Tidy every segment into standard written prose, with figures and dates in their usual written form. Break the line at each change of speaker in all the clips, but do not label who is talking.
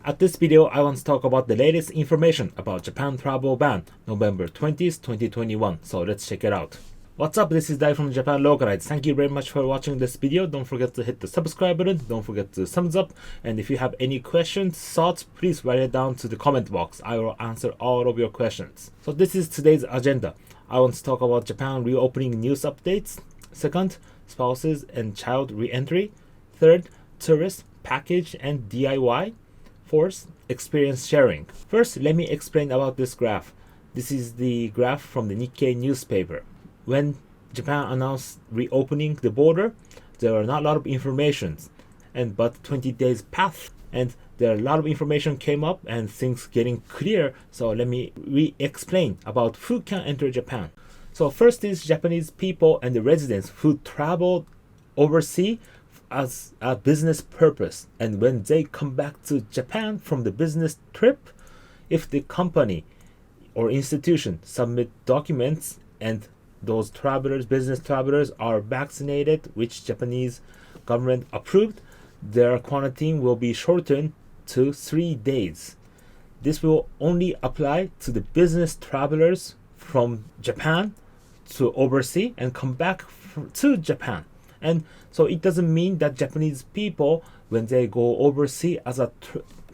At this video, I want to talk about the latest information about Japan travel ban, November 20th, 2021. So let's check it out. What's up? This is Dai from Japan Localized. Thank you very much for watching this video. Don't forget to hit the subscribe button. Don't forget to thumbs up. And if you have any questions, thoughts, please write it down to the comment box. I will answer all of your questions. So this is today's agenda. I want to talk about Japan reopening news updates. Second, spouses and child re-entry. Third, tourist, package and DIY. Fourth, experience sharing. First, let me explain about this graph. This is the graph from the Nikkei newspaper. When Japan announced reopening the border, there are not a lot of information, but 20 days passed, and there are a lot of information came up and things getting clear. So let me re-explain about who can enter Japan. So first is Japanese people and the residents who travel overseas as a business purpose, and when they come back to Japan from the business trip, if the company or institution submit documents and those travelers, business travelers, are vaccinated, which Japanese government approved, their quarantine will be shortened to 3 days. This will only apply to the business travelers from Japan to overseas and come back to Japan. And so it doesn't mean that Japanese people, when they go overseas as a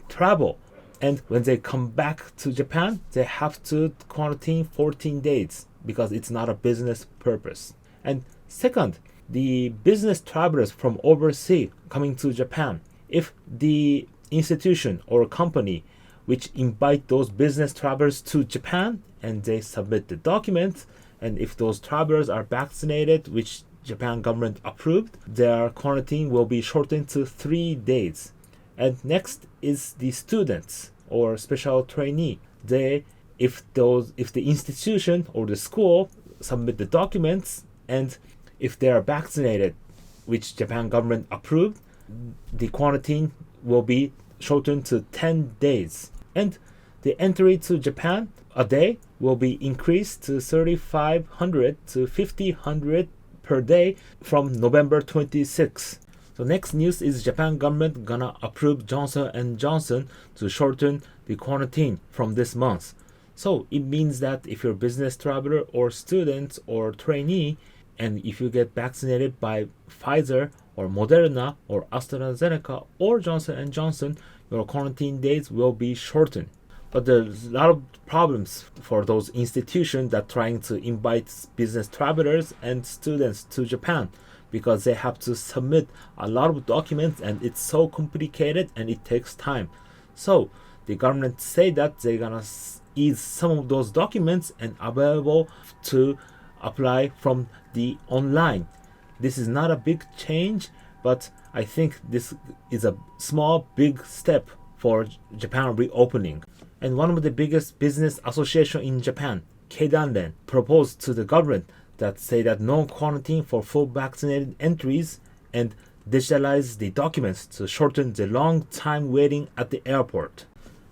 travel, and when they come back to Japan, they have to quarantine 14 days because it's not a business purpose. And second, the business travelers from overseas coming to Japan, if the institution or company which invite those business travelers to Japan and they submit the documents, and if those travelers are vaccinated, which Japan government approved, their quarantine will be shortened to 3 days. And next is the students or special trainee. If the institution or the school submit the documents and if they are vaccinated, which Japan government approved, the quarantine will be shortened to 10 days. And the entry to Japan a day will be increased to 3,500 to 5,000 per day from November 26. So next news is Japan government gonna approve Johnson & Johnson to shorten the quarantine from this month. So it means that if you're a business traveler or student or trainee, and if you get vaccinated by Pfizer or Moderna or AstraZeneca or Johnson & Johnson, your quarantine days will be shortened. But there's a lot of problems for those institutions that trying to invite business travelers and students to Japan, because they have to submit a lot of documents and it's so complicated and it takes time. So the government say that they're gonna ease some of those documents and available to apply from the online. This is not a big change, but I think this is a small big step for Japan reopening. And one of the biggest business association in Japan, Keidanren, proposed to the government that say that no quarantine for full vaccinated entries and digitalize the documents to shorten the long time waiting at the airport.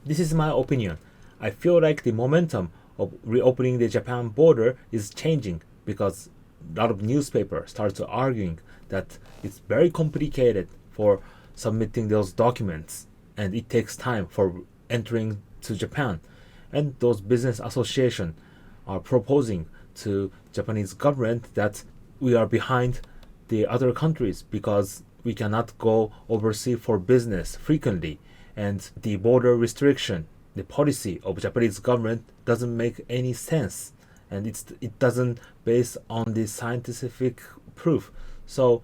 This is my opinion. I feel like the momentum of reopening the Japan border is changing because a lot of newspapers start arguing that it's very complicated for submitting those documents and it takes time for entering to Japan. And those business associations are proposing to Japanese government that we are behind the other countries because we cannot go overseas for business frequently, and the border restriction, the policy of Japanese government doesn't make any sense, and it doesn't based on the scientific proof. So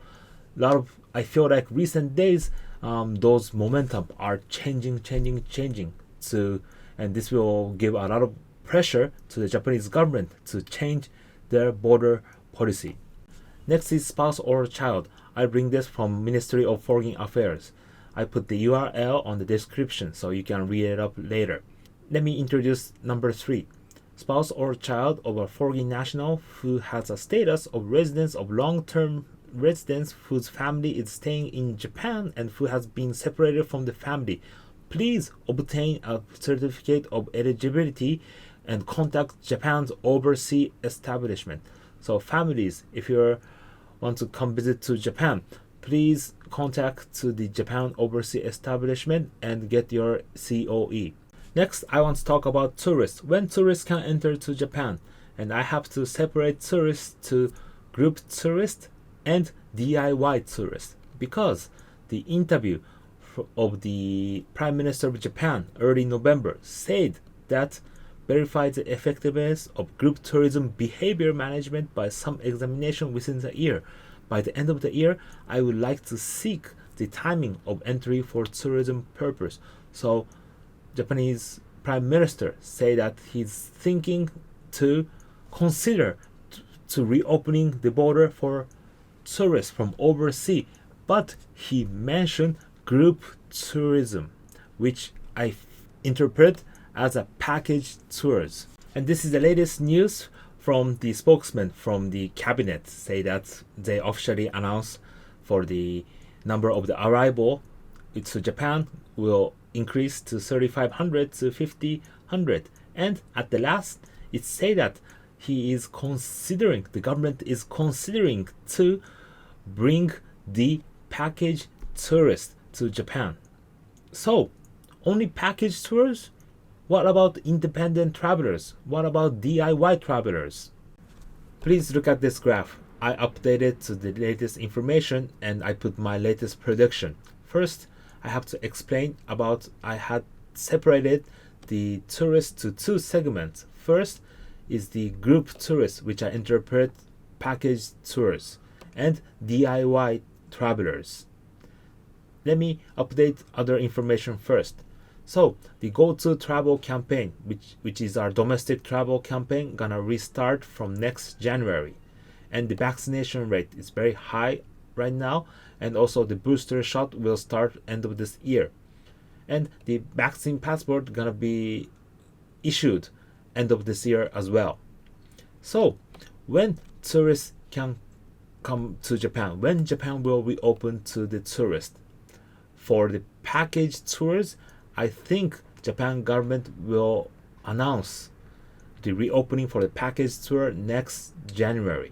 I feel like recent days those momentum are changing and this will give a lot of pressure to the Japanese government to change their border policy. Next is spouse or child. I bring this from Ministry of Foreign Affairs. I put the URL on the description so you can read it up later. Let me introduce number 3. Spouse or child of a foreign national who has a status of residence of long-term residents whose family is staying in Japan and who has been separated from the family. Please obtain a certificate of eligibility and contact Japan's overseas establishment. So families, if you want to come visit to Japan, please contact to the Japan Overseas Establishment and get your COE. Next, I want to talk about tourists. When tourists can enter to Japan, and I have to separate tourists to group tourists and DIY tourists, because the interview of the Prime Minister of Japan early November said that verified the effectiveness of group tourism behavior management by some examination within the year. By the end of the year, I would like to seek the timing of entry for tourism purpose. So Japanese Prime Minister say that he's thinking to consider to reopening the border for tourists from overseas, but he mentioned group tourism, which I interpret as a package tours. And this is the latest news from the spokesman from the cabinet, say that they officially announced for the number of the arrival to Japan will increase to 3,500 to 5,000. And at the last, it say that the government is considering to bring the package tourists to Japan. So, only package tours? What about independent travelers? What about DIY travelers? Please look at this graph. I updated to the latest information and I put my latest prediction. First, I have to explain about I had separated the tourists to two segments. First is the group tourists, which I interpret package tours, and DIY travelers. Let me update other information first. So the Go To Travel campaign, which is our domestic travel campaign, gonna restart from next January, and the vaccination rate is very high right now, and also the booster shot will start end of this year, and the vaccine passport gonna be issued end of this year as well. So when tourists can come to Japan, when Japan will reopen to the tourists for the package tours, I think Japan government will announce the reopening for the package tour next January.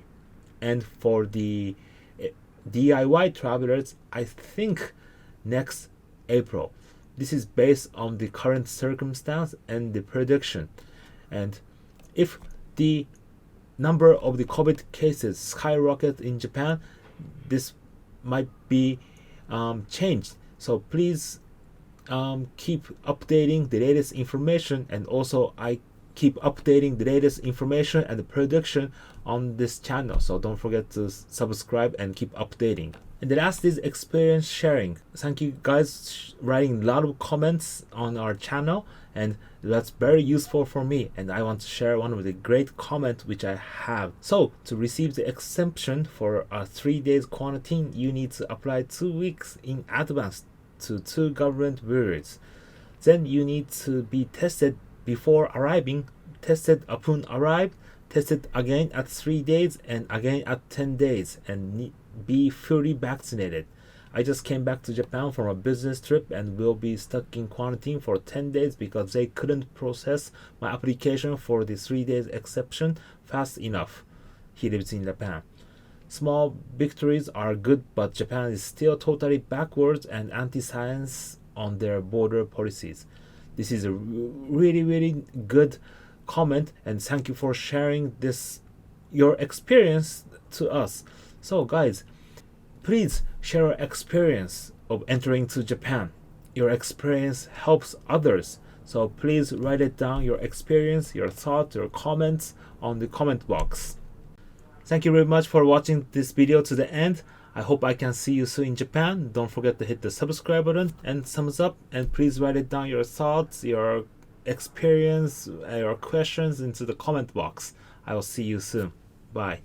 And for the DIY travelers, I think next April. This is based on the current circumstance and the prediction. And if the number of the COVID cases skyrocket in Japan, this might be changed. So please keep updating the latest information, and also I keep updating the latest information and the prediction on this channel, so don't forget to subscribe and keep updating. And the last is experience sharing. Thank you guys writing a lot of comments on our channel, and that's very useful for me, and I want to share one of the great comments which I have. So to receive the exemption for a 3 days quarantine, you need to apply 2 weeks in advance to 2 government bureaus. Then you need to be tested before arriving, tested upon arrival, tested again at 3 days and again at 10 days, and be fully vaccinated. I just came back to Japan from a business trip and will be stuck in quarantine for 10 days because they couldn't process my application for the 3 days exception fast enough. He lives in Japan. Small victories are good, but Japan is still totally backwards and anti-science on their border policies. This is a really good comment, and thank you for sharing your experience to us. So guys, please share your experience of entering to Japan. Your experience helps others. So please write it down, your experience, your thoughts, your comments on the comment box. Thank you very much for watching this video to the end. I hope I can see you soon in Japan. Don't forget to hit the subscribe button and thumbs up, and please write it down your thoughts, your experience, your questions into the comment box. I will see you soon. Bye.